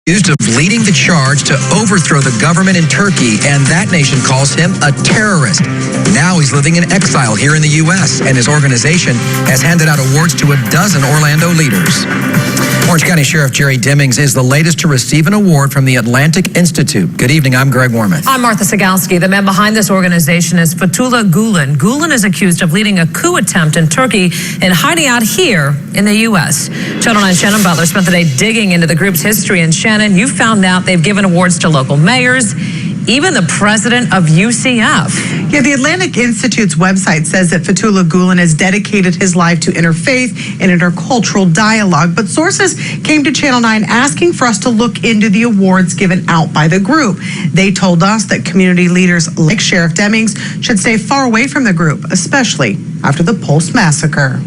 Accused of leading the charge to overthrow the government in Turkey, and that nation calls him a terrorist. Now he's living in exile here in the U.S., and his organization has handed out awards to a dozen Orlando leaders. Orange County Sheriff Jerry Demings is the latest to receive an award from the Atlantic Institute. Good evening, I'm Greg Wormuth. I'm Martha Sigalski. The man behind this organization is Fethullah Gulen. Gulen is accused of leading a coup attempt in Turkey and hiding out here in the U.S. Channel 9's Shannon Butler spent the day digging into the group's history, and Shannon, you found out they've given awards to local mayors, even the president of UCF. Yeah, the Atlantic Institute's website says that Fethullah Gulen has dedicated his life to interfaith and intercultural dialogue, but sources came to Channel 9 asking for us to look into the awards given out by the group. They told us that community leaders like Sheriff Demings should stay far away from the group, especially after the Pulse massacre.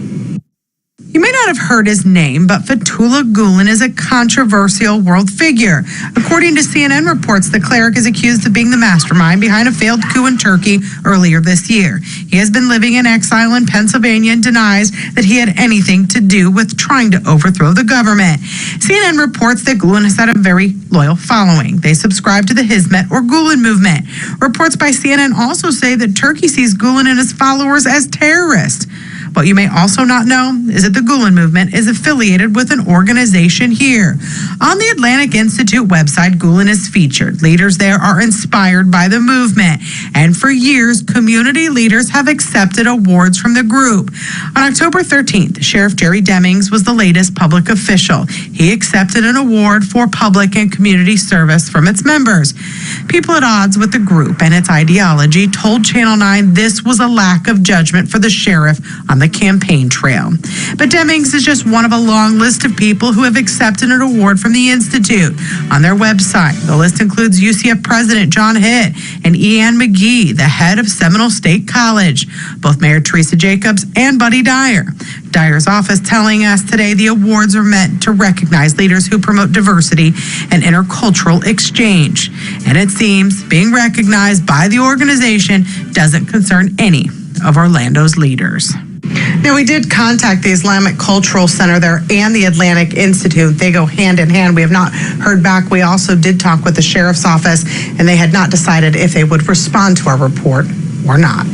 You may not have heard his name, but Fethullah Gulen is a controversial world figure. According to CNN reports, the cleric is accused of being the mastermind behind a failed coup in Turkey earlier this year. He has been living in exile in Pennsylvania and denies that he had anything to do with trying to overthrow the government. CNN reports that Gulen has had a very loyal following. They subscribe to the Hizmet or Gulen Movement. Reports by CNN also say that Turkey sees Gulen and his followers as terrorists. What you may also not know is that the Gulen Movement is affiliated with an organization here. On the Atlantic Institute website, Gulen is featured. Leaders there are inspired by the movement. And for years, community leaders have accepted awards from the group. On October 13th, Sheriff Jerry Demings was the latest public official. He accepted an award for public and community service from its members. People at odds with the group and its ideology told Channel 9 this was a lack of judgment for the sheriff on the campaign trail. But Demings is just one of a long list of people who have accepted an award from the Institute. On their website, the list includes UCF President John Hitt and Ian McGee, the head of Seminole State College, both Mayor Teresa Jacobs and Buddy Dyer. Dyer's office telling us today the awards are meant to recognize leaders who promote diversity and intercultural exchange. And it seems being recognized by the organization doesn't concern any of Orlando's leaders. Now, we did contact the Islamic Cultural Center there and the Atlantic Institute. They go hand in hand. We have not heard back. We also did talk with the sheriff's office, and they had not decided if they would respond to our report or not.